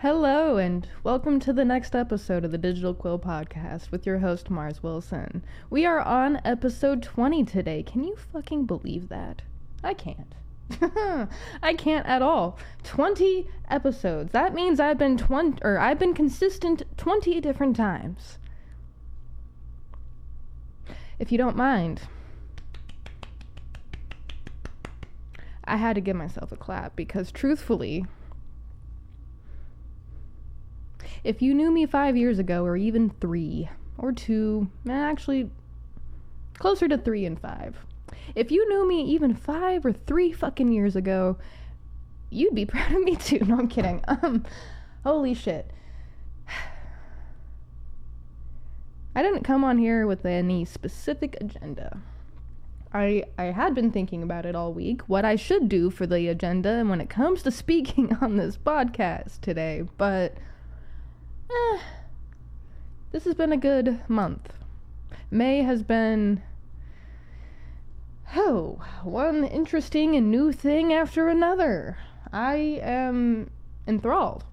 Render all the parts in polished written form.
Hello, and welcome to the next episode of the Digital Quill Podcast with your host, Mars Wilson. We are on episode 20 today. Can you fucking believe that? I can't. I can't at all. 20 episodes. That means I've been consistent 20 different times. If you don't mind, I had to give myself a clap because truthfully, if you knew me 5 years ago, or even 3, or 2, actually, closer to 3 and 5. If you knew me even 5 or 3 fucking years ago, you'd be proud of me too. No, I'm kidding. Holy shit. I didn't come on here with any specific agenda. I had been thinking about it all week, what I should do for the agenda and when it comes to speaking on this podcast today, but this has been a good month. May has been, one interesting and new thing after another. I am enthralled.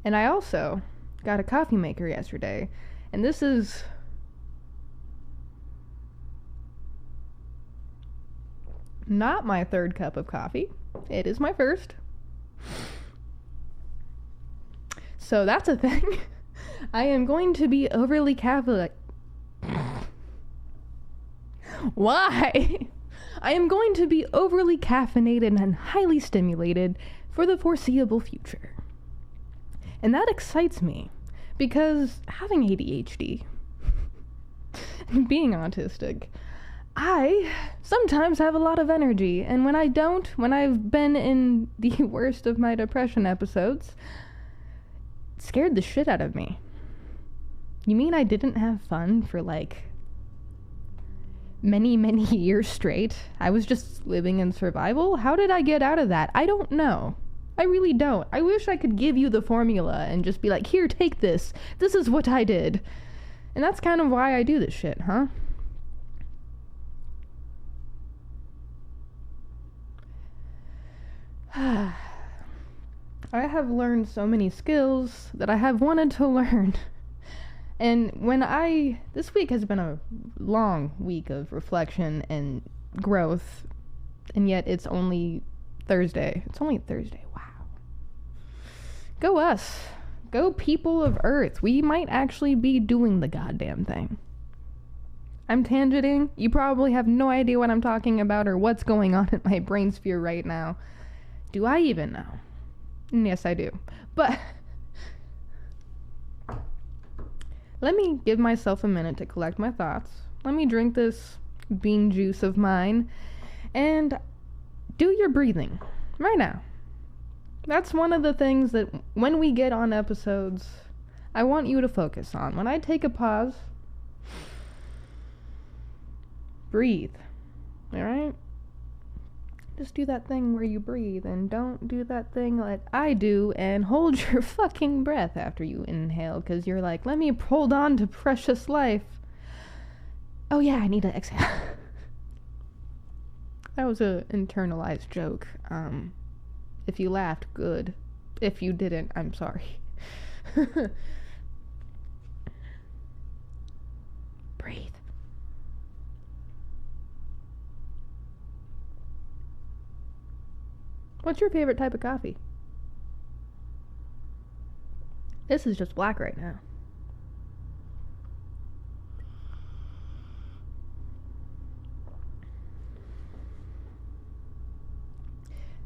And I also got a coffee maker yesterday, and this is not my third cup of coffee. It is my first. So that's a thing. I am going to be overly caffeinated. Why? I am going to be overly caffeinated and highly stimulated for the foreseeable future. And that excites me because having ADHD and being autistic, I sometimes have a lot of energy, and when I don't, when I've been in the worst of my depression episodes, it scared the shit out of me. You mean I didn't have fun for many years straight? I was just living in survival? How did I get out of that? I don't know. I really don't. I wish I could give you the formula and just be like, here, take this. This is what I did. And that's kind of why I do this shit, huh? I have learned so many skills that I have wanted to learn. And this week has been a long week of reflection and growth, and yet it's only Thursday. Wow. Go us. Go people of Earth. We might actually be doing the goddamn thing. I'm tangenting. You probably have no idea what I'm talking about or what's going on in my brain sphere right now. Do I even know? Yes, I do. But let me give myself a minute to collect my thoughts. Let me drink this bean juice of mine and do your breathing right now. That's one of the things that when we get on episodes, I want you to focus on. When I take a pause, breathe. All right? Just do that thing where you breathe, and don't do that thing like I do and hold your fucking breath after you inhale, because you're like, let me hold on to precious life. Oh yeah, I need to exhale. That was a internalized joke. If you laughed, good. If you didn't, I'm sorry. Breathe. What's your favorite type of coffee? This is just black right now.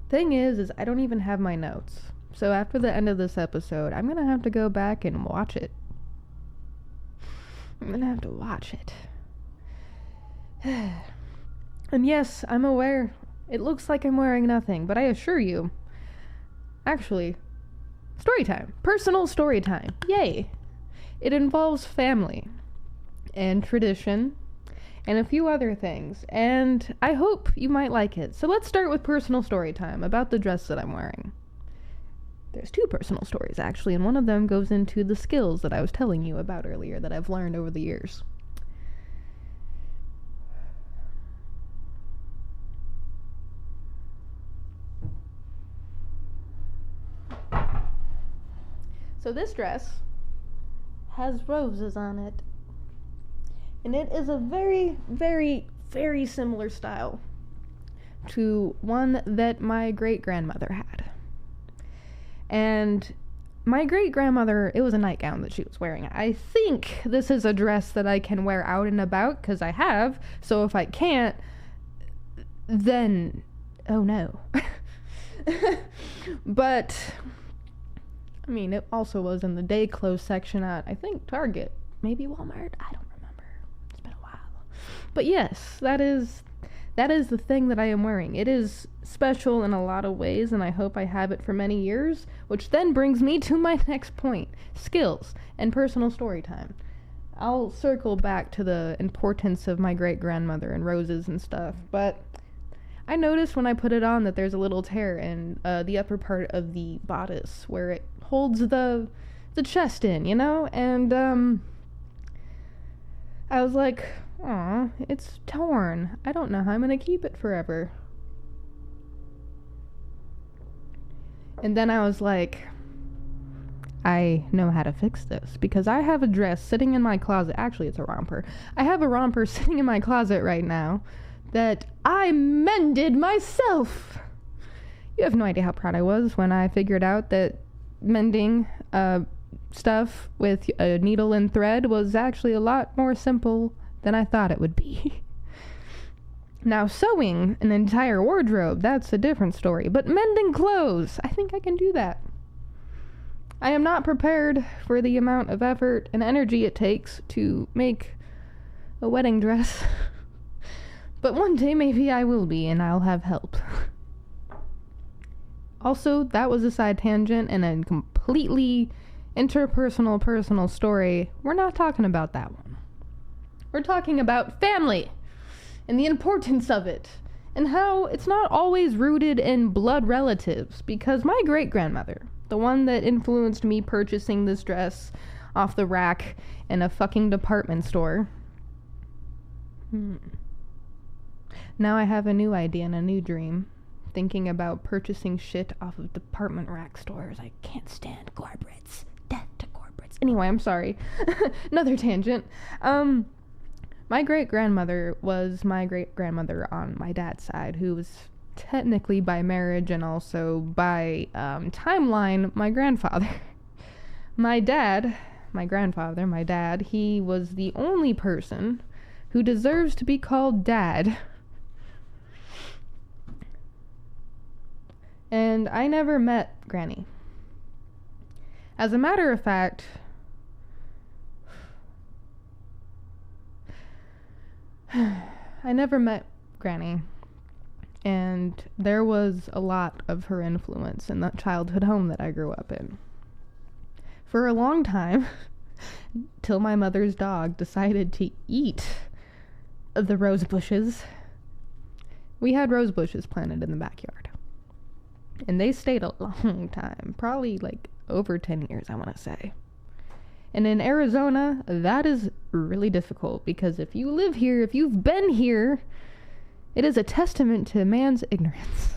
Thing is I don't even have my notes. So after the end of this episode, I'm gonna have to go back and watch it. I'm gonna have to watch it. And yes, I'm aware. It looks like I'm wearing nothing, but I assure you, actually, story time. Personal story time. Yay. It involves family and tradition and a few other things, and I hope you might like it. So let's start with personal story time about the dress that I'm wearing. There's 2 personal stories, actually, and one of them goes into the skills that I was telling you about earlier that I've learned over the years. So this dress has roses on it. And it is a very, very, very similar style to one that my great-grandmother had. And my great-grandmother, it was a nightgown that she was wearing. I think this is a dress that I can wear out and about, because I have. So if I can't, then, oh no. But, I mean, it also was in the day clothes section at, I think, Target. Maybe Walmart? I don't remember. It's been a while. But yes, that is the thing that I am wearing. It is special in a lot of ways, and I hope I have it for many years, which then brings me to my next point: skills and personal story time. I'll circle back to the importance of my great-grandmother and roses and stuff, but I noticed when I put it on that there's a little tear in the upper part of the bodice where it holds the chest in, you know? And I was like, aw, it's torn. I don't know how I'm gonna keep it forever. And then I was like, I know how to fix this, because I have a dress sitting in my closet. Actually, it's a romper. I have a romper sitting in my closet right now that I mended myself. You have no idea how proud I was when I figured out that mending stuff with a needle and thread was actually a lot more simple than I thought it would be. Now, sewing an entire wardrobe, that's a different story. But mending clothes, I think I can do that. I am not prepared for the amount of effort and energy it takes to make a wedding dress. But one day maybe I will be, and I'll have help. Also, that was a side tangent and a completely interpersonal, personal story. We're not talking about that one. We're talking about family and the importance of it, and how it's not always rooted in blood relatives, because my great-grandmother, the one that influenced me purchasing this dress off the rack in a fucking department store. Now I have a new idea and a new dream, thinking about purchasing shit off of department rack stores. I can't stand corporates. Death to corporates. Anyway, I'm sorry. Another tangent. My great-grandmother was my great-grandmother on my dad's side, who was technically by marriage and also by timeline my grandfather. My dad, he was the only person who deserves to be called dad. And I never met Granny. As a matter of fact, I never met Granny, and there was a lot of her influence in that childhood home that I grew up in. For a long time, till my mother's dog decided to eat the rose bushes. We had rose bushes planted in the backyard, and they stayed a long time, probably like over 10 years, I want to say. And in Arizona, that is really difficult, because if you live here, if you've been here, it is a testament to man's ignorance.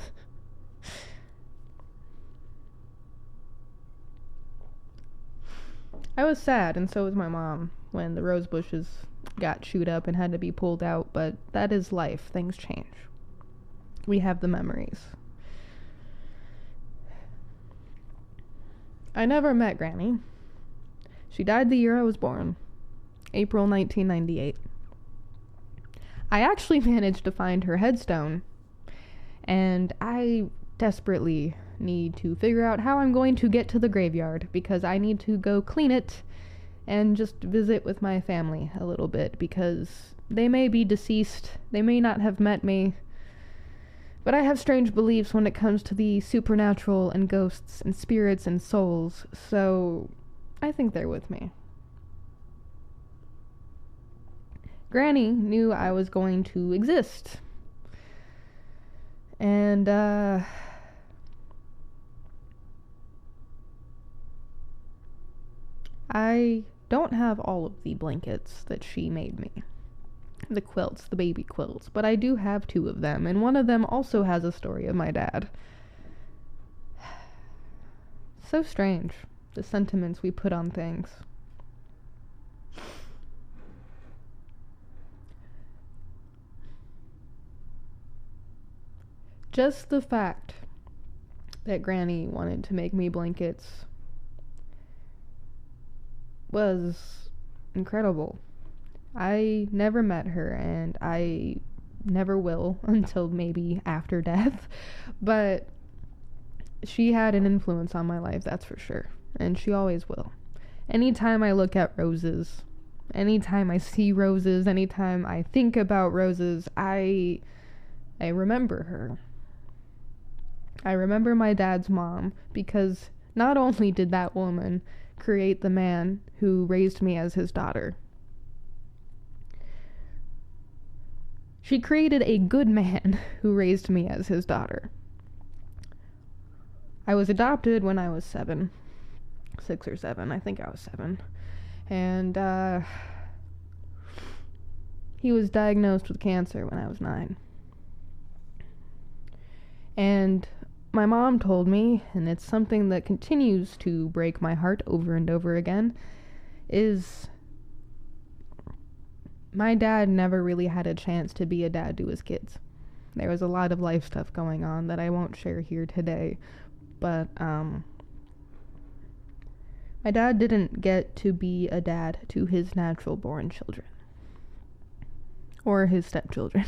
I was sad, and so was my mom, when the rose bushes got chewed up and had to be pulled out, but that is life. Things change. We have the memories. I never met Granny. She died the year I was born, April 1998. I actually managed to find her headstone, and I desperately need to figure out how I'm going to get to the graveyard, because I need to go clean it and just visit with my family a little bit, because they may be deceased, they may not have met me, but I have strange beliefs when it comes to the supernatural and ghosts and spirits and souls, so I think they're with me. Granny knew I was going to exist. And, I don't have all of the blankets that she made me. The quilts, the baby quilts, but I do have 2 of them, and one of them also has a story of my dad. So strange. the sentiments we put on things. Just the fact that Granny wanted to make me blankets was incredible. I never met her, and I never will until maybe after death, but she had an influence on my life, that's for sure, and she always will. Anytime I look at roses, anytime I see roses, anytime I think about roses, I remember her. I remember my dad's mom, because not only did that woman create the man who raised me as his daughter, she created a good man who raised me as his daughter. I was adopted when I was 7. 6 or 7, I think I was 7. And he was diagnosed with cancer when I was 9. And my mom told me, and it's something that continues to break my heart over and over again, is my dad never really had a chance to be a dad to his kids. There was a lot of life stuff going on that I won't share here today, but my dad didn't get to be a dad to his natural born children. Or his stepchildren.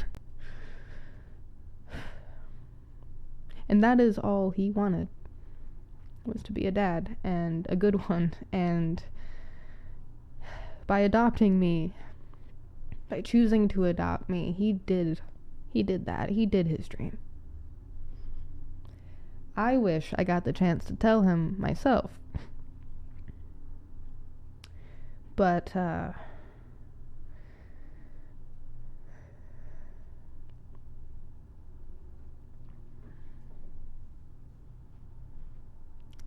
And that is all he wanted, was to be a dad, and a good one. And by adopting me, by choosing to adopt me, he did that. He did his dream. I wish I got the chance to tell him myself. But,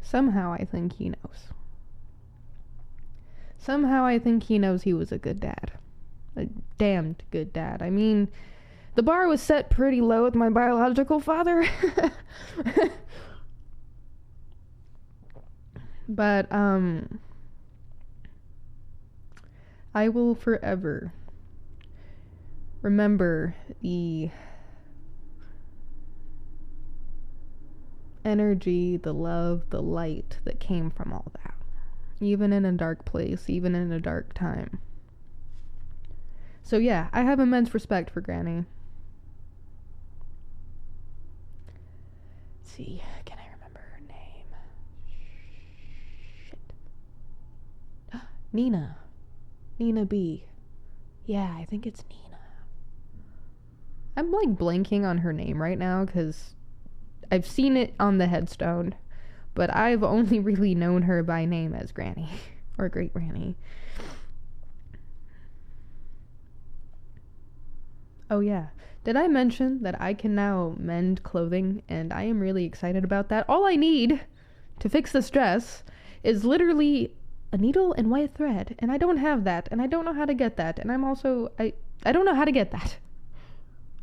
somehow I think he knows. Somehow I think he knows he was a good dad. A damned good dad. I mean, the bar was set pretty low with my biological father. But, I will forever remember the energy, the love, the light that came from all that. Even in a dark place, even in a dark time. So yeah, I have immense respect for Granny. Let's see, can I remember her name? Shit. Nina. Nina B. Yeah, I think it's Nina. I'm like blanking on her name right now because I've seen it on the headstone, but I've only really known her by name as Granny or Great Granny. Oh yeah, did I mention that I can now mend clothing, and I am really excited about that? All I need to fix this dress is literally a needle and white thread, and I don't have that, and I don't know how to get that, and I'm also, I don't know how to get that.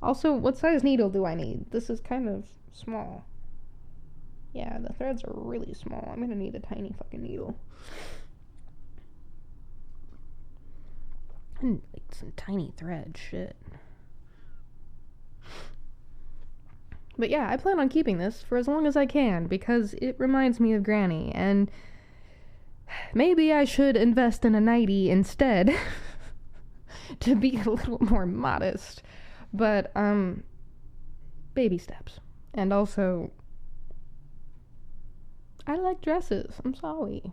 Also, what size needle do I need? This is kind of small. Yeah, the threads are really small. I'm gonna need a tiny fucking needle. I need like some tiny thread, shit. But yeah, I plan on keeping this for as long as I can, because it reminds me of Granny, and maybe I should invest in a nightie instead to be a little more modest. But, baby steps. And also, I like dresses. I'm sorry.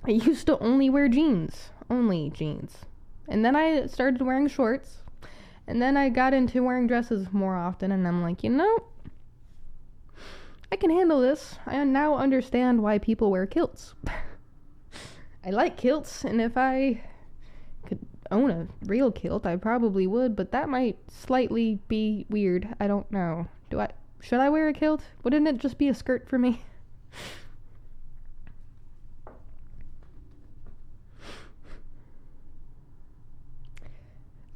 I used to only wear jeans. Only jeans. And then I started wearing shorts. And then I got into wearing dresses more often, and I'm like, you know, I can handle this. I now understand why people wear kilts. I like kilts, and if I could own a real kilt, I probably would, but that might slightly be weird. I don't know. Should I wear a kilt? Wouldn't it just be a skirt for me?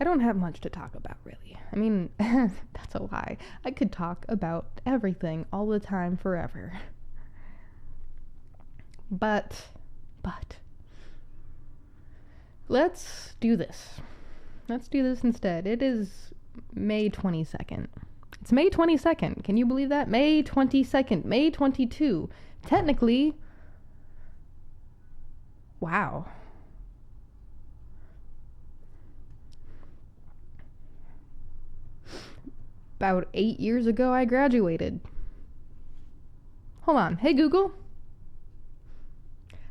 I don't have much to talk about, really. I mean, that's a lie. I could talk about everything all the time forever. But, let's do this. Let's do this instead. It is May 22nd. It's May 22nd. Can you believe that? May 22nd. May 22. Technically, wow. About 8 years ago, I graduated. Hold on. Hey, Google.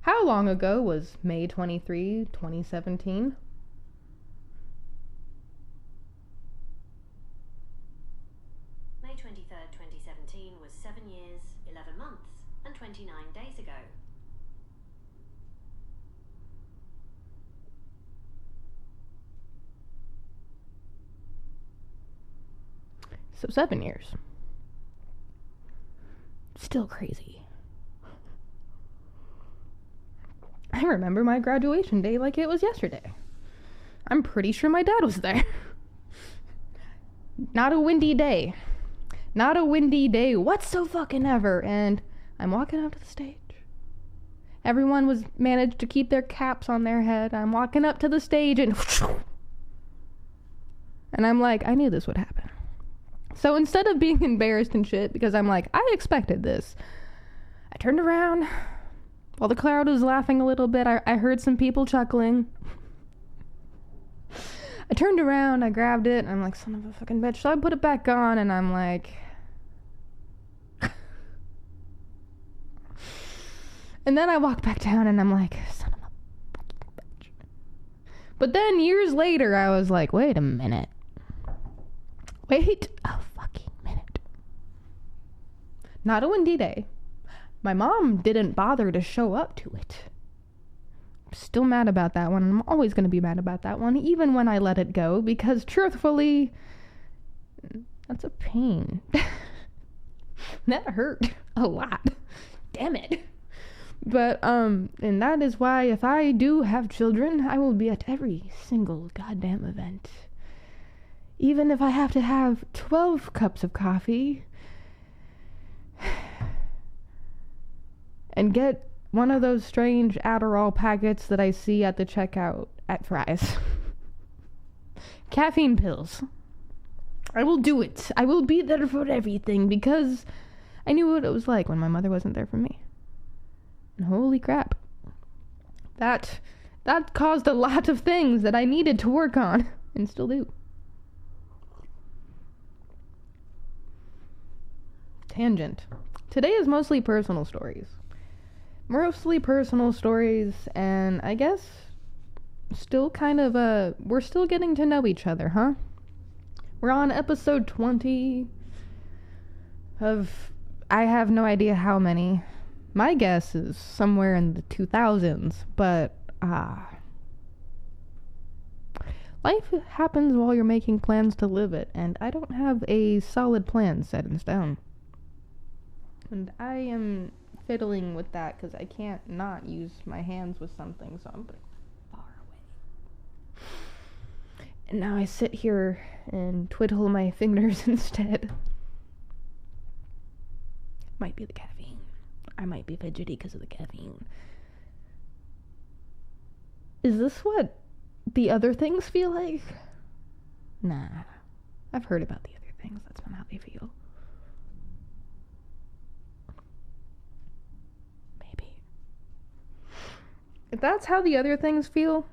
How long ago was May 23, 2017? May 23rd, 2017 was 7 years, 11 months, and 29 days ago. So 7 years. Still crazy. I remember my graduation day like it was yesterday. I'm pretty sure my dad was there. Not a windy day. Not a windy day whatsoever. And I'm walking up to the stage. Everyone was managed to keep their caps on their head. I'm walking up to the stage and I'm like, I knew this would happen. So instead of being embarrassed and shit, because I'm like, I expected this, I turned around. While the crowd was laughing a little bit, I heard some people chuckling. I turned around, I grabbed it, and I'm like, son of a fucking bitch. So I put it back on, and I'm like... And then I walk back down, and I'm like, son of a fucking bitch. But then years later, I was like, wait a minute. Wait a fucking minute. Not a windy day. My mom didn't bother to show up to it. I'm still mad about that one. I'm always going to be mad about that one, even when I let it go, because truthfully, that's a pain. That hurt a lot. Damn it. But, and that is why if I do have children, I will be at every single goddamn event. Even if I have to have 12 cups of coffee and get one of those strange Adderall packets that I see at the checkout at Fry's. Caffeine pills. I will do it. I will be there for everything because I knew what it was like when my mother wasn't there for me. And holy crap. That caused a lot of things that I needed to work on and still do. Tangent. Today is mostly personal stories. And I guess still kind of we're still getting to know each other, huh? We're on episode 20 of I have no idea how many. My guess is somewhere in the 2000s, but life happens while you're making plans to live it, and I don't have a solid plan set in stone. And I am fiddling with that because I can't not use my hands with something, so I'm putting it far away. And now I sit here and twiddle my fingers instead. Might be the caffeine. I might be fidgety because of the caffeine. Is this what the other things feel like? Nah. I've heard about the other things. That's not how they feel. If that's how the other things feel,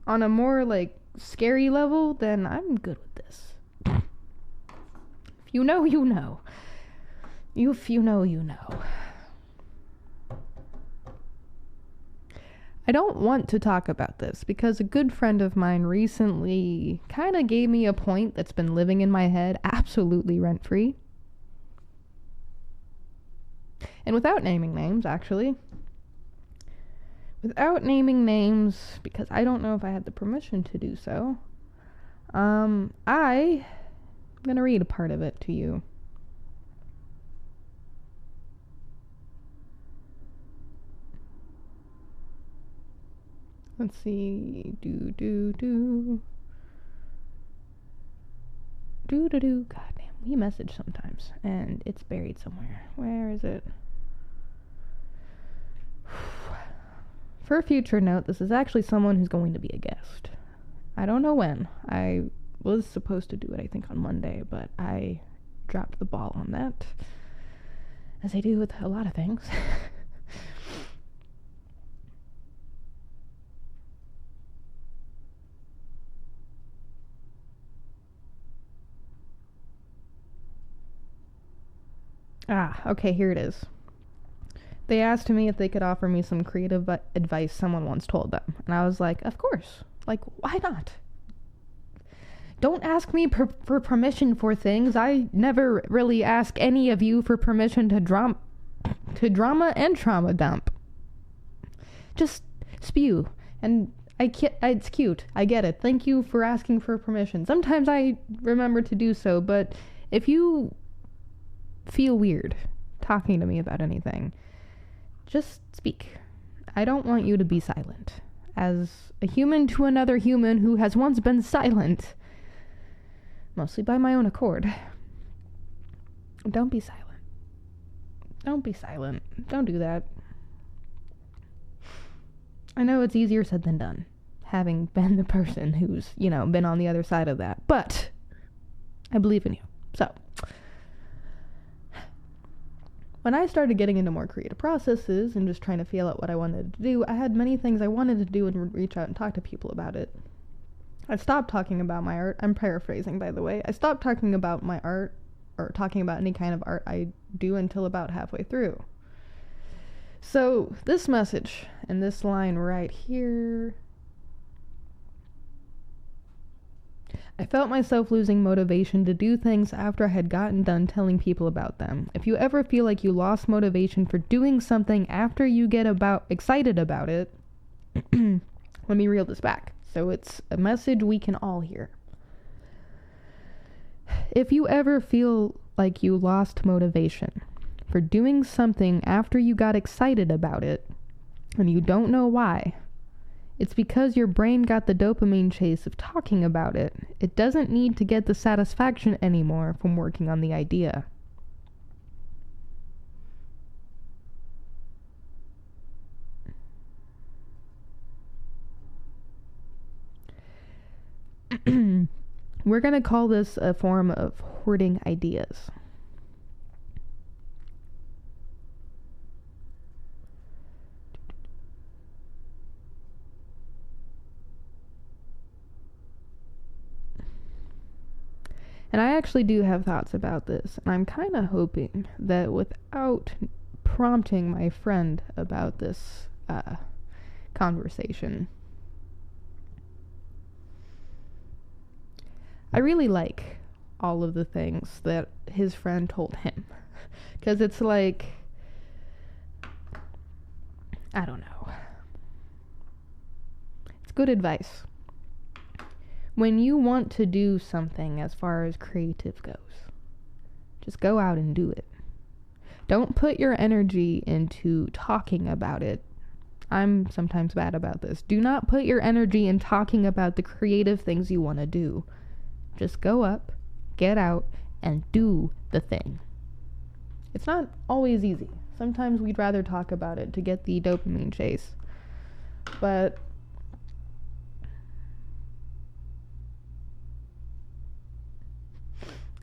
on a more, scary level, then I'm good with this. If you know, you know. If you know, you know. I don't want to talk about this because a good friend of mine recently kind of gave me a point that's been living in my head absolutely rent-free. And without naming names, actually. Without naming names, because I don't know if I had the permission to do so, I'm going to read a part of it to you. Let's see. Goddamn, we message sometimes, and it's buried somewhere. Where is it? For a future note, this is actually someone who's going to be a guest. I don't know when. I was supposed to do it, I think, on Monday, but I dropped the ball on that, as I do with a lot of things. Okay, here it is. They asked me if they could offer me some creative advice someone once told them. And I was like, of course. Like, why not? Don't ask me for permission for things. I never really ask any of you for permission to drama and trauma dump. Just spew. And it's cute. I get it. Thank you for asking for permission. Sometimes I remember to do so, but if you feel weird talking to me about anything, just speak. I don't want you to be silent. As a human to another human who has once been silent, mostly by my own accord, don't be silent. Don't be silent. Don't do that. I know it's easier said than done, having been the person who's, been on the other side of that, but I believe in you. So, when I started getting into more creative processes and just trying to feel out what I wanted to do, I had many things I wanted to do and would reach out and talk to people about it. I stopped talking about my art. I'm paraphrasing, by the way. I stopped talking about my art or talking about any kind of art I do until about halfway through. So this message and this line right here, I felt myself losing motivation to do things after I had gotten done telling people about them. If you ever feel like you lost motivation for doing something after you get excited about it, let me reel this back. So it's a message we can all hear. If you ever feel like you lost motivation for doing something after you got excited about it, and you don't know why, it's because your brain got the dopamine chase of talking about it. It doesn't need to get the satisfaction anymore from working on the idea. We're going to call this a form of hoarding ideas. And I actually do have thoughts about this, and I'm kind of hoping that without prompting my friend about this conversation, I really like all of the things that his friend told him. Because it's like, I don't know. It's good advice. When you want to do something as far as creative goes, just go out and do it. Don't put your energy into talking about it. I'm sometimes bad about this. Do not put your energy in talking about the creative things you want to do. Just go up, get out, and do the thing. It's not always easy. Sometimes we'd rather talk about it to get the dopamine chase. But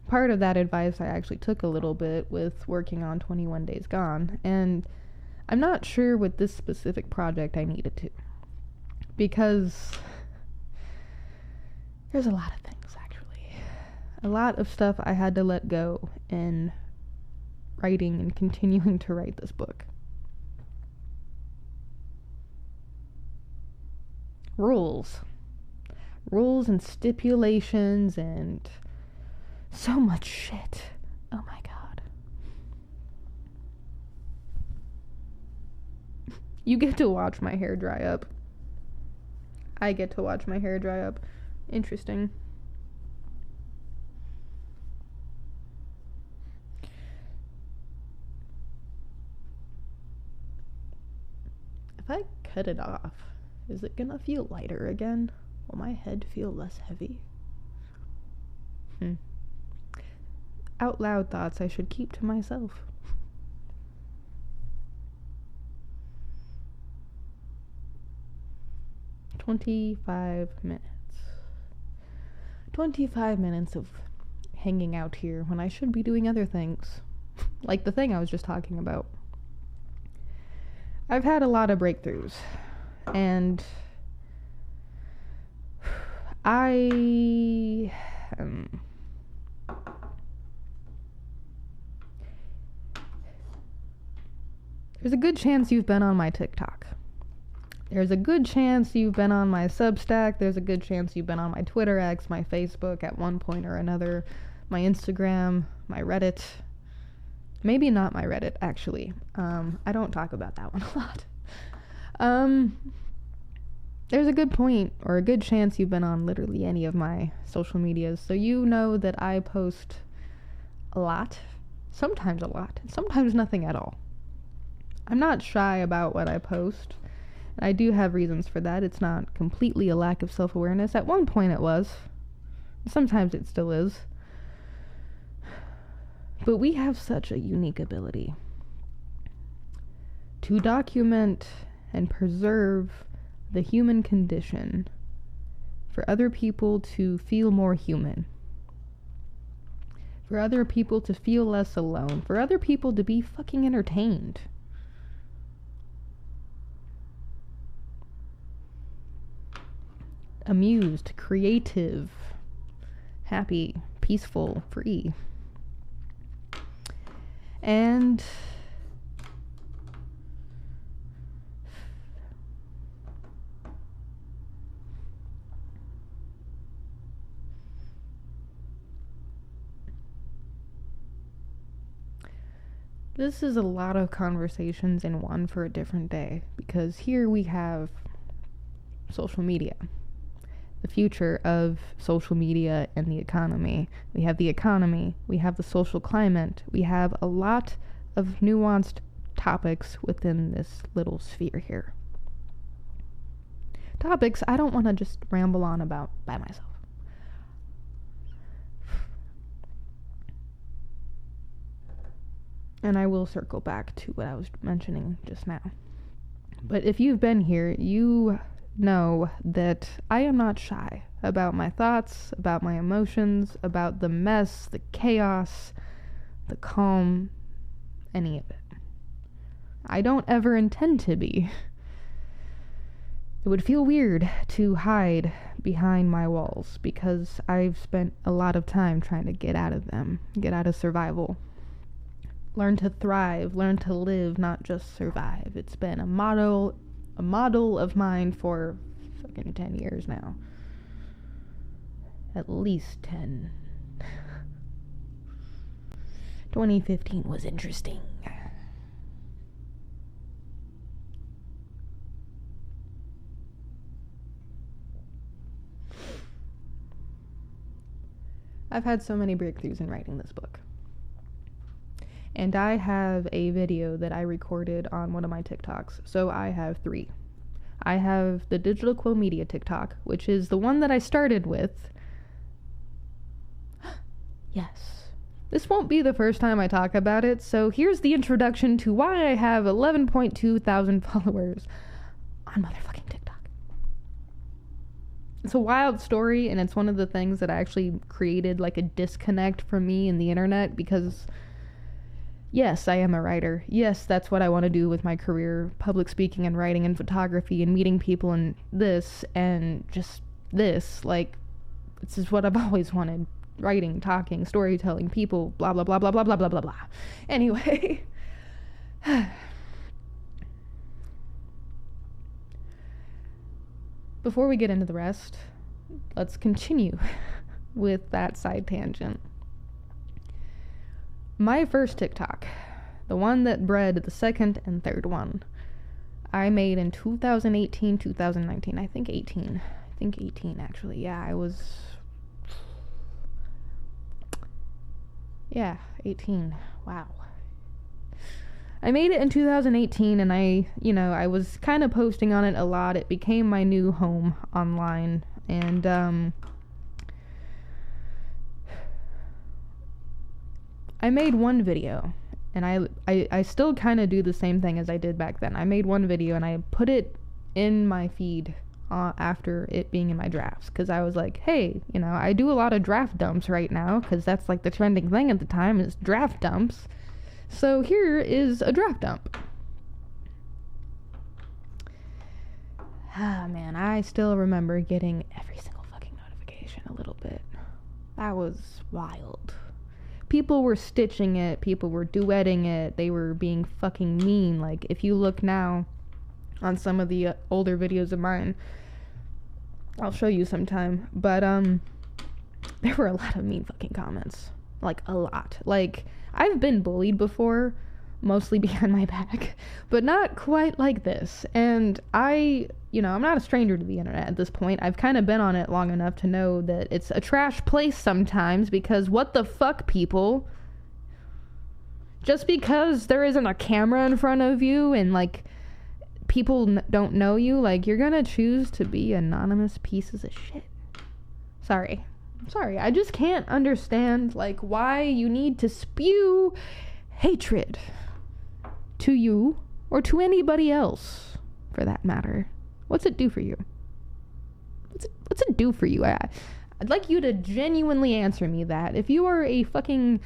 part of that advice I actually took a little bit with working on 21 Days Gone, and I'm not sure with this specific project I needed to, because there's a lot of things, actually. A lot of stuff I had to let go in writing and continuing to write this book. Rules and stipulations and so much shit. Oh my god. You get to watch my hair dry up. I get to watch my hair dry up. Interesting. If I cut it off, is it gonna feel lighter again? Will my head feel less heavy? Out loud thoughts I should keep to myself. 25 minutes. 25 minutes of hanging out here when I should be doing other things. Like the thing I was just talking about. I've had a lot of breakthroughs. And there's a good chance you've been on my TikTok. There's a good chance you've been on my Substack. There's a good chance you've been on my Twitter X, my Facebook at one point or another, my Instagram, my Reddit. Maybe not my Reddit, actually. I don't talk about that one a lot. There's a good point or a good chance you've been on literally any of my social medias, so you know that I post a lot, sometimes nothing at all. I'm not shy about what I post, and I do have reasons for that. It's not completely a lack of self-awareness. At one point it was. Sometimes it still is. But we have such a unique ability to document and preserve the human condition for other people to feel more human, for other people to feel less alone, for other people to be fucking entertained. Amused, creative, happy, peaceful, free. And this is a lot of conversations in one for a different day, because here we have social media, the future of social media and the economy. We have the economy, we have the social climate, we have a lot of nuanced topics within this little sphere here. Topics I don't want to just ramble on about by myself. And I will circle back to what I was mentioning just now. But if you've been here, you know that I am not shy about my thoughts, about my emotions, about the mess, the chaos, the calm, any of it. I don't ever intend to be. It would feel weird to hide behind my walls, because I've spent a lot of time trying to get out of them, get out of survival. Learn to thrive, learn to live, not just survive. It's been a model of mine for fucking 10 years now. At least 10. 2015 was interesting. I've had so many breakthroughs in writing this book. And I have a video that I recorded on one of my TikToks. So I have 3. I have the Digital Quill Media TikTok, which is the one that I started with. Yes. This won't be the first time I talk about it, so here's the introduction to why I have 11.2 thousand followers on motherfucking TikTok. It's a wild story, and it's one of the things that actually created like a disconnect from me and the internet, because yes, I am a writer. Yes, that's what I want to do with my career. Public speaking and writing and photography and meeting people and this and just this. Like, this is what I've always wanted. Writing, talking, storytelling, people, blah, blah, blah, blah, blah, blah, blah, blah, blah. Anyway. Before we get into the rest, let's continue with that side tangent. My first TikTok, the one that bred the second and third one, I made in 2018, 2019. I think 18 actually. Yeah, I was... Yeah, 18. Wow. I made it in 2018, and I was kind of posting on it a lot. It became my new home online, and I made one video, and I still kind of do the same thing as I did back then. I made one video, and I put it in my feed after it being in my drafts, because I was like, hey, you know, I do a lot of draft dumps right now, because that's like the trending thing at the time is draft dumps. So here is a draft dump. Ah, man, I still remember getting every single fucking notification a little bit. That was wild. People were stitching it, people were duetting it, they were being fucking mean. Like, if you look now on some of the older videos of mine, I'll show you sometime, but there were a lot of mean fucking comments. Like, a lot. Like, I've been bullied before, mostly behind my back, but not quite like this. And I'm not a stranger to the internet at this point. I've kind of been on it long enough to know that it's a trash place sometimes, because what the fuck, people? Just because there isn't a camera in front of you and, like, people don't know you, like, you're gonna choose to be anonymous pieces of shit. Sorry, I just can't understand, like, why you need to spew hatred to you or to anybody else, for that matter. What's it do for you? What's it do for you? I'd like you to genuinely answer me that. If you are a fucking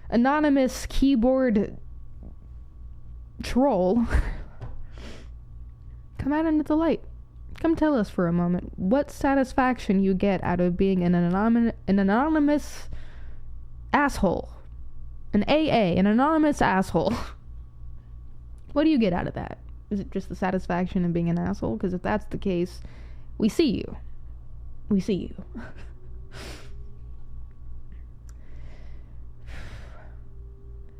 anonymous keyboard troll, come out into the light. Come tell us for a moment what satisfaction you get out of being an anonymous asshole. An anonymous asshole. What do you get out of that? Is it just the satisfaction of being an asshole? Because if that's the case, we see you. We see you.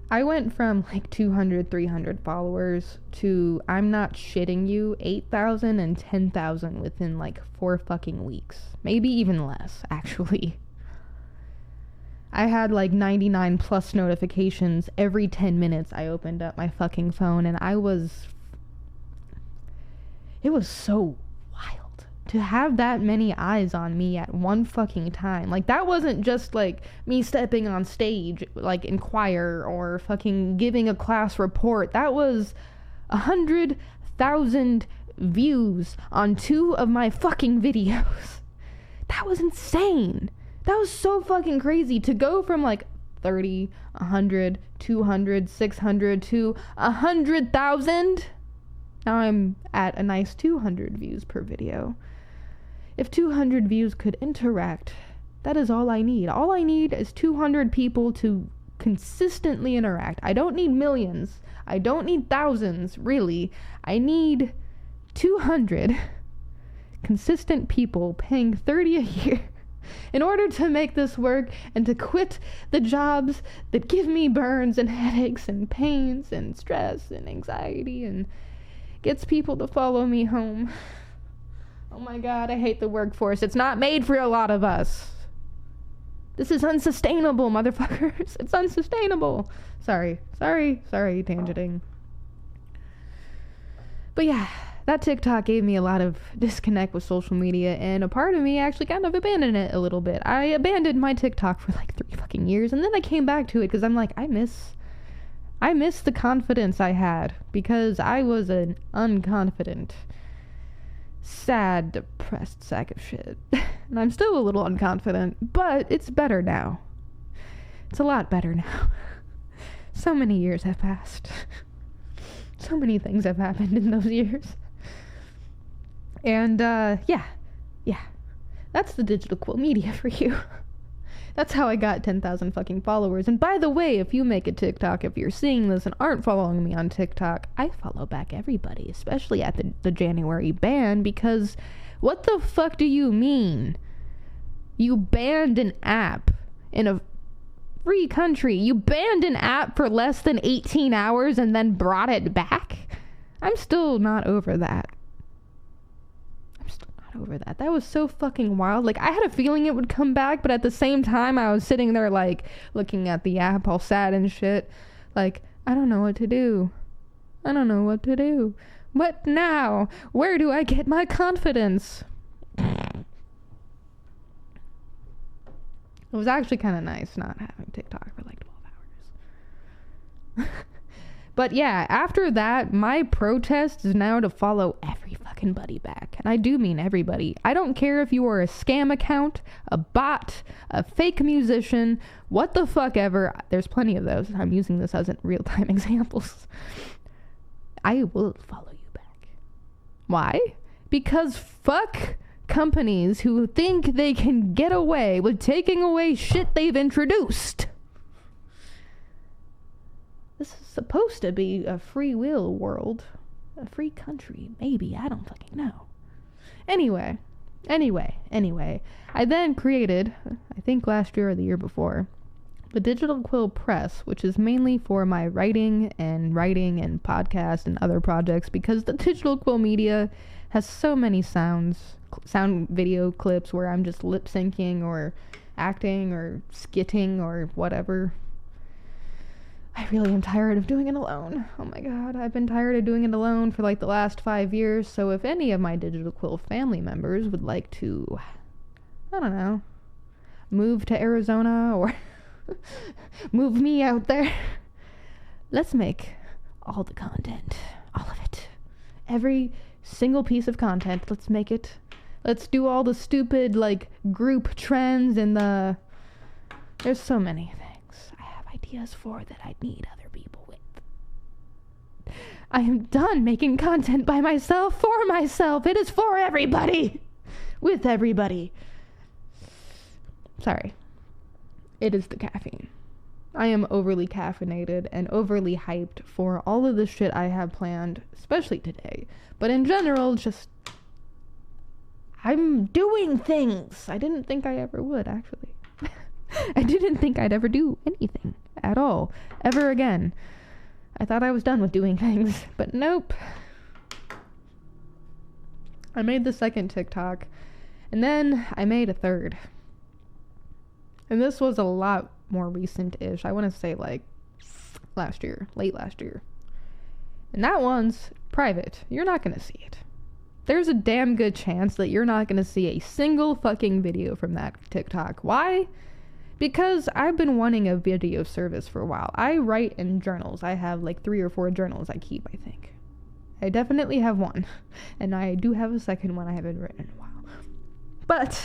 I went from like 200, 300 followers to, I'm not shitting you, 8,000 and 10,000 within like 4 fucking weeks. Maybe even less, actually. I had like 99 plus notifications every 10 minutes I opened up my fucking phone, and it was so wild to have that many eyes on me at one fucking time. Like, that wasn't just like me stepping on stage, like in choir or fucking giving a class report. That was 100,000 views on 2 of my fucking videos. That was insane. That was so fucking crazy to go from like 30, 100, 200, 600 to 100,000. Now I'm at a nice 200 views per video. If 200 views could interact, that is all I need. All I need is 200 people to consistently interact. I don't need millions. I don't need thousands, really. I need 200 consistent people paying $30 a year in order to make this work and to quit the jobs that give me burns and headaches and pains and stress and anxiety and gets people to follow me home. Oh my God, I hate the workforce. It's not made for a lot of us. This is unsustainable, motherfuckers. It's unsustainable. Sorry, tangenting. But yeah, that TikTok gave me a lot of disconnect with social media, and a part of me actually kind of abandoned it a little bit. I abandoned my TikTok for like 3 fucking years, and then I came back to it because I'm like, I miss the confidence I had, because I was an unconfident, sad, depressed sack of shit. And I'm still a little unconfident, but it's better now. It's a lot better now. So many years have passed. So many things have happened in those years. And, yeah. That's the Digital Quill Media for you. That's how I got 10,000 fucking followers. And by the way, if you make a TikTok, if you're seeing this and aren't following me on TikTok, I follow back everybody, especially at the January ban, because what the fuck do you mean? You banned an app in a free country. You banned an app for less than 18 hours and then brought it back? I'm still not over that. That was so fucking wild. Like, I had a feeling it would come back, but at the same time, I was sitting there, like, looking at the app all sad and shit. Like, I don't know what to do. What now? Where do I get my confidence? It was actually kind of nice not having TikTok for like 12 hours. But yeah, after that, my protest is now to follow every fucking fucking buddy back. And I do mean everybody. I don't care if you are a scam account, a bot, a fake musician, what the fuck ever. There's plenty of those. I'm using this as real-time examples. I will follow you back. Why? Because fuck companies who think they can get away with taking away shit they've introduced. This is supposed to be a free will world. A free country. Maybe. I don't fucking know. Anyway. I then created, I think last year or the year before, the Digital Quill Press, which is mainly for my writing and podcast and other projects, because the Digital Quill Media has so many sound video clips where I'm just lip syncing or acting or skitting or whatever. I really am tired of doing it alone. Oh my god, I've been tired of doing it alone for like the last 5 years, so if any of my Digital Quill family members would like to, I don't know, move to Arizona or move me out there, let's make all the content, all of it, every single piece of content, let's do all the stupid like group trends and there's so many things I have ideas for that I need other people with. I am done making content by myself, for myself. It is for everybody, with everybody. Sorry. It is the caffeine. I am overly caffeinated and overly hyped for all of the shit I have planned, especially today. But in general, just, I'm doing things. I didn't think I ever would, actually. I didn't think I'd ever do anything at all, ever again. I thought I was done with doing things, but nope. I made the second TikTok, and then I made a third. And this was a lot more recent-ish. I want to say like late last year. And that one's private. You're not going to see it. There's a damn good chance that you're not going to see a single fucking video from that TikTok. Why? Because I've been wanting a video service for a while. I write in journals. I have like 3 or 4 journals I keep, I think. I definitely have one. And I do have a second one I haven't written in a while. But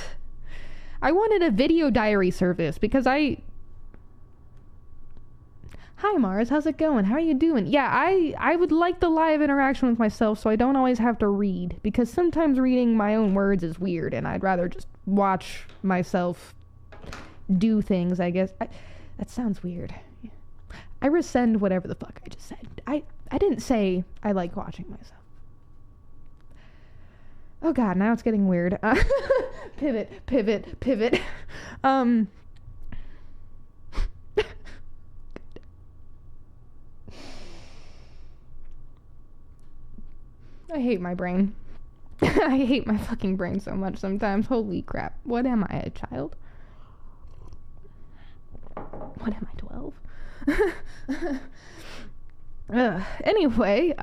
I wanted a video diary service because Hi Mars, how's it going? How are you doing? Yeah, I would like the live interaction with myself so I don't always have to read, because sometimes reading my own words is weird and I'd rather just watch myself do things, I guess. That sounds weird. I rescind whatever the fuck I just said. I didn't say I like watching myself. Oh god, now it's getting weird. Pivot. I hate my brain. I hate my fucking brain so much sometimes. Holy crap. What am I, a child? What am I, 12? Anyway,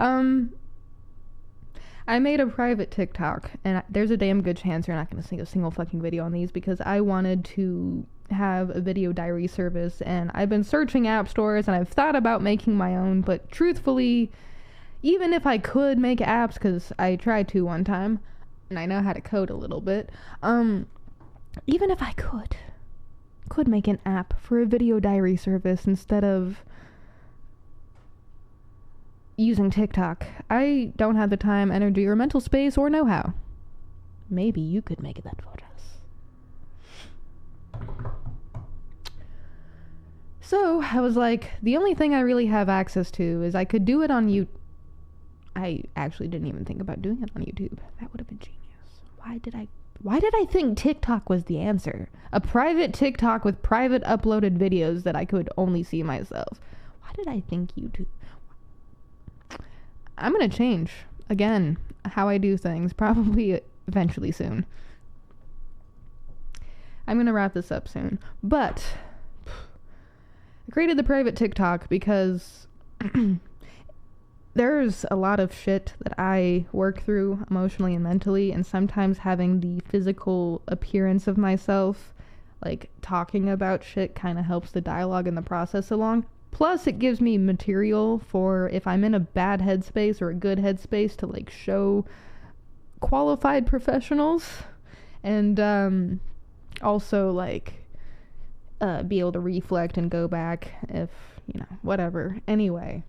I made a private TikTok, and there's a damn good chance you're not going to see a single fucking video on these, because I wanted to have a video diary service, and I've been searching app stores, and I've thought about making my own, but truthfully, even if I could make apps, because I tried to one time, and I know how to code a little bit, even if I could make an app for a video diary service instead of using TikTok, I don't have the time, energy, or mental space, or know-how. Maybe you could make that for us. So, I was like, the only thing I really have access to is I could do it on YouTube. I actually didn't even think about doing it on YouTube. That would have been genius. Why did I think TikTok was the answer? A private TikTok with private uploaded videos that I could only see myself. Why did I think YouTube? I'm gonna change, again, how I do things, probably eventually soon. I'm gonna wrap this up soon. But I created the private TikTok because there's a lot of shit that I work through emotionally and mentally, and sometimes having the physical appearance of myself, like talking about shit, kind of helps the dialogue and the process along. Plus, it gives me material for if I'm in a bad headspace or a good headspace to like show qualified professionals, and also like be able to reflect and go back if, you know, whatever. Anyway,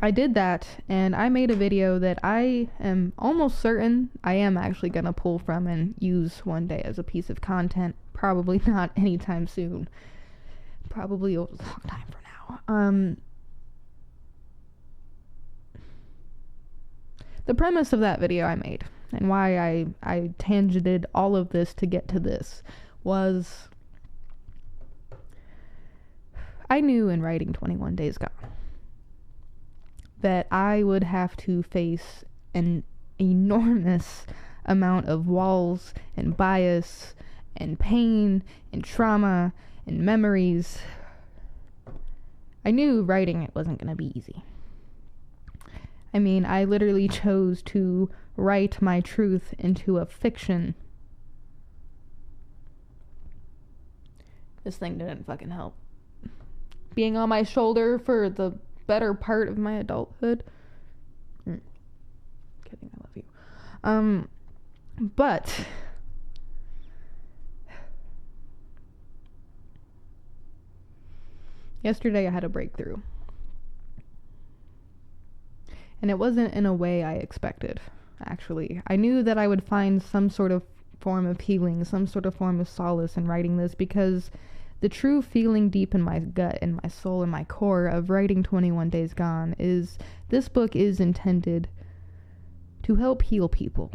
I did that, and I made a video that I am almost certain I am actually gonna pull from and use one day as a piece of content. Probably not anytime soon. Probably a long time from now. The premise of that video I made, and why I tangented all of this to get to this, was I knew in writing 21 Days Gone that I would have to face an enormous amount of walls and bias and pain and trauma and memories. I knew writing it wasn't going to be easy. I mean, I literally chose to write my truth into a fiction. This thing didn't fucking help. Being on my shoulder for the better part of my adulthood. Kidding, I love you. But yesterday I had a breakthrough. And it wasn't in a way I expected, actually. I knew that I would find some sort of form of healing, some sort of form of solace in writing this, because the true feeling deep in my gut and my soul and my core of writing 21 Days Gone is this book is intended to help heal people.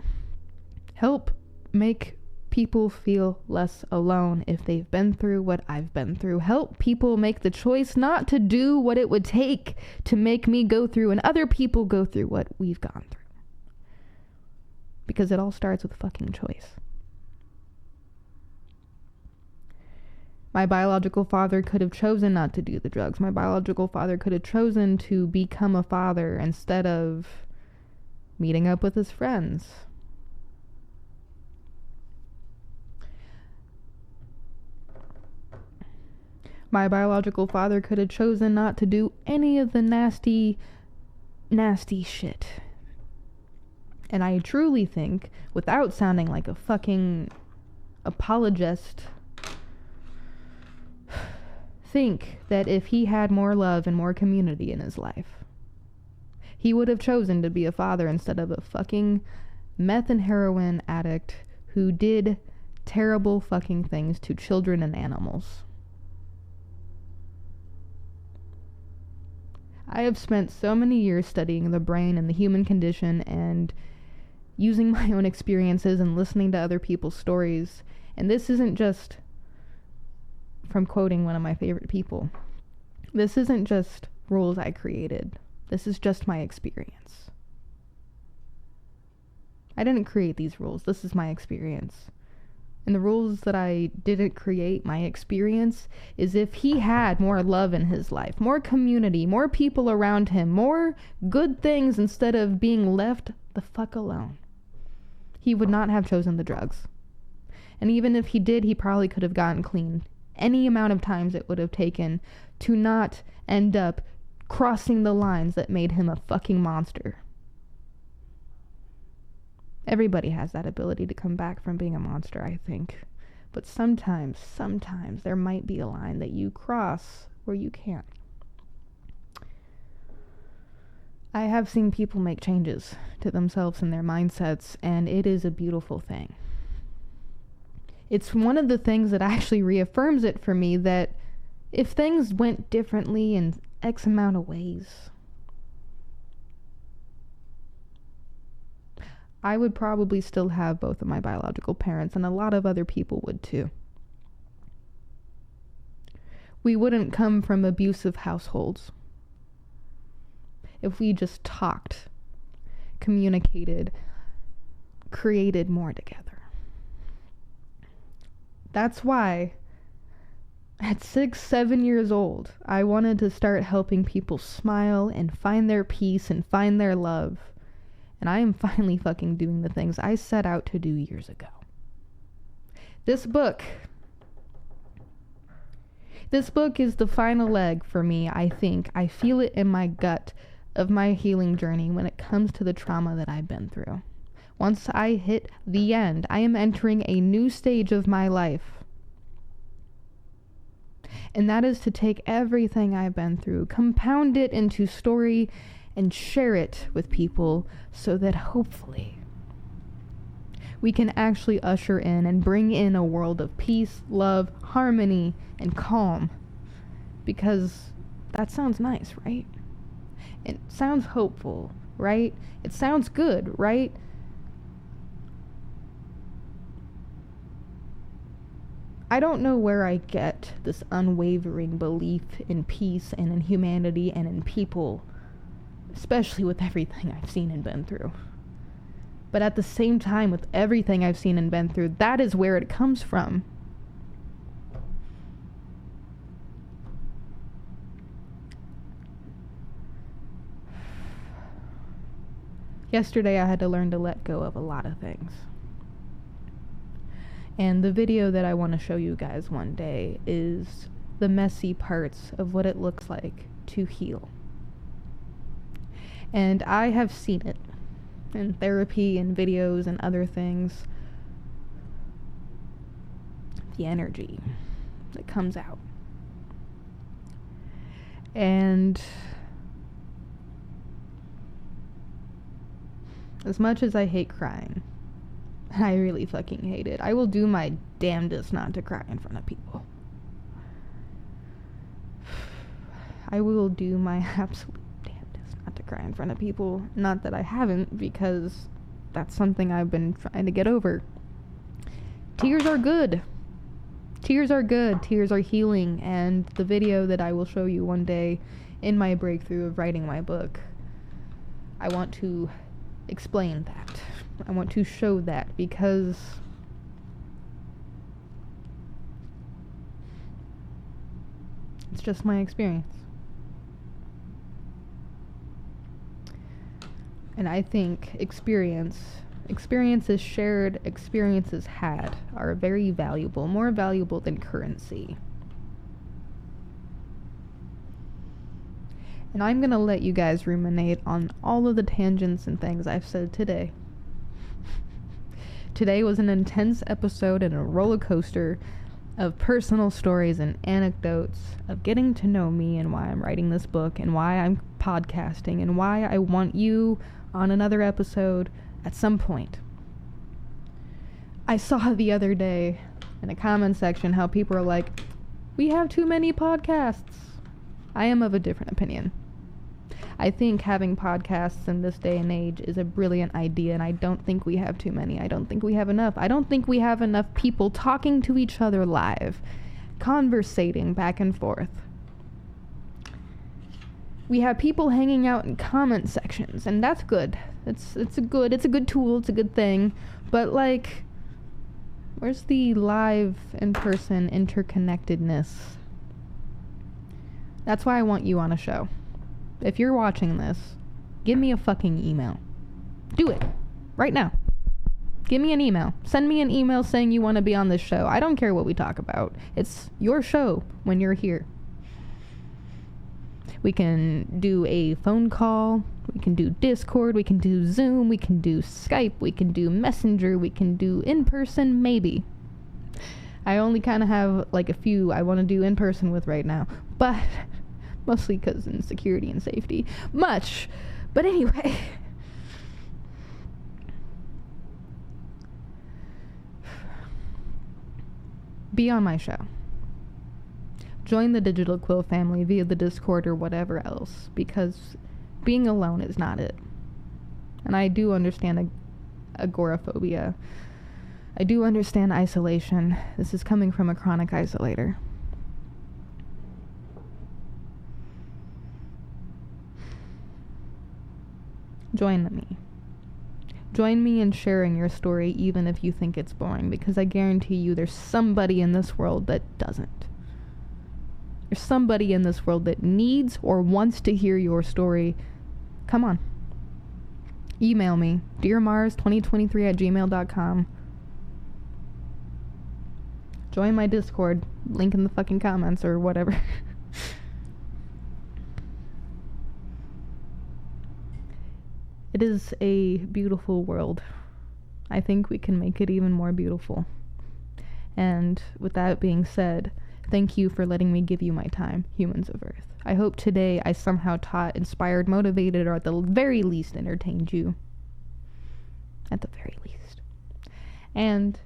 Help make people feel less alone if they've been through what I've been through. Help people make the choice not to do what it would take to make me go through and other people go through what we've gone through. Because it all starts with fucking choice. My biological father could have chosen not to do the drugs. My biological father could have chosen to become a father instead of meeting up with his friends. My biological father could have chosen not to do any of the nasty shit. And I truly think, without sounding like a fucking apologist, think that if he had more love and more community in his life, he would have chosen to be a father instead of a fucking meth and heroin addict who did terrible fucking things to children and animals. I have spent so many years studying the brain and the human condition and using my own experiences and listening to other people's stories. And this isn't just from quoting one of my favorite people. This isn't just rules I created. This is just my experience. I didn't create these rules. This is my experience. And the rules that I didn't create, my experience, is if he had more love in his life, more community, more people around him, more good things instead of being left the fuck alone, he would not have chosen the drugs. And even if he did, he probably could have gotten clean any amount of times it would have taken to not end up crossing the lines that made him a fucking monster. Everybody has that ability to come back from being a monster, I think. But sometimes there might be a line that you cross where you can't. I have seen people make changes to themselves and their mindsets, and it is a beautiful thing. It's one of the things that actually reaffirms it for me that if things went differently in X amount of ways, I would probably still have both of my biological parents, and a lot of other people would too. We wouldn't come from abusive households if we just talked, communicated, created more together. That's why at 6-7 years old, I wanted to start helping people smile and find their peace and find their love. And I am finally fucking doing the things I set out to do years ago. This book is the final leg for me, I think. I feel it in my gut of my healing journey when it comes to the trauma that I've been through. Once I hit the end, I am entering a new stage of my life. And that is to take everything I've been through, compound it into story, and share it with people so that hopefully we can actually usher in and bring in a world of peace, love, harmony, and calm. Because that sounds nice, right? It sounds hopeful, right? It sounds good, right? I don't know where I get this unwavering belief in peace and in humanity and in people, especially with everything I've seen and been through. But at the same time, with everything I've seen and been through, that is where it comes from. Yesterday I had to learn to let go of a lot of things. And the video that I want to show you guys one day is the messy parts of what it looks like to heal. And I have seen it in therapy and videos and other things. The energy that comes out. And as much as I hate crying, and I really fucking hate it, I will do my damnedest not to cry in front of people. I will do my absolute damnedest not to cry in front of people. Not that I haven't, because that's something I've been trying to get over. Tears are good. Tears are good. Tears are healing. And the video that I will show you one day in my breakthrough of writing my book, I want to explain that. I want to show that, because it's just my experience. And I think experiences shared, experiences had are very valuable, more valuable than currency. And I'm going to let you guys ruminate on all of the tangents and things I've said today. Today was an intense episode and a roller coaster of personal stories and anecdotes of getting to know me and why I'm writing this book and why I'm podcasting and why I want you on another episode at some point. I saw the other day in a comment section how people are like, we have too many podcasts. I am of a different opinion. I think having podcasts in this day and age is a brilliant idea, and I don't think we have too many. I don't think we have enough. I don't think we have enough people talking to each other live, conversating back and forth. We have people hanging out in comment sections, and that's good. It's a good tool, it's a good thing. But like, where's the live in-person interconnectedness? That's why I want you on a show. If you're watching this, give me a fucking email. Do it. Right now. Give me an email. Send me an email saying you want to be on this show. I don't care what we talk about. It's your show when you're here. We can do a phone call. We can do Discord. We can do Zoom. We can do Skype. We can do Messenger. We can do in-person, maybe. I only kind of have like a few I want to do in-person with right now. But mostly because in security and safety. But anyway. Be on my show. Join the Digital Quill family via the Discord or whatever else, because being alone is not it. And I do understand agoraphobia. I do understand isolation. This is coming from a chronic isolator. Join me. Join me in sharing your story, even if you think it's boring, because I guarantee you there's somebody in this world that doesn't. There's somebody in this world that needs or wants to hear your story. Come on. Email me, dearmars2023@gmail.com. Join my Discord, link in the fucking comments or whatever. It is a beautiful world I think we can make it even more beautiful. And with that being said, thank you for letting me give you my time, humans of Earth. I hope today I somehow taught, inspired, motivated, or at the very least entertained you. At the very least. And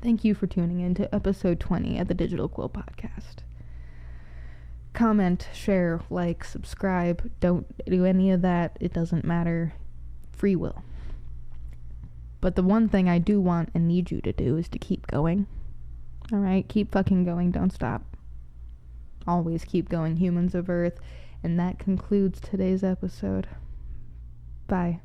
thank you for tuning in to episode 20 of the Digital Quill Podcast. Comment, share, like, subscribe. Don't do any of that. It doesn't matter. Free will. But the one thing I do want and need you to do is to keep going. Alright? Keep fucking going. Don't stop. Always keep going, humans of Earth. And that concludes today's episode. Bye.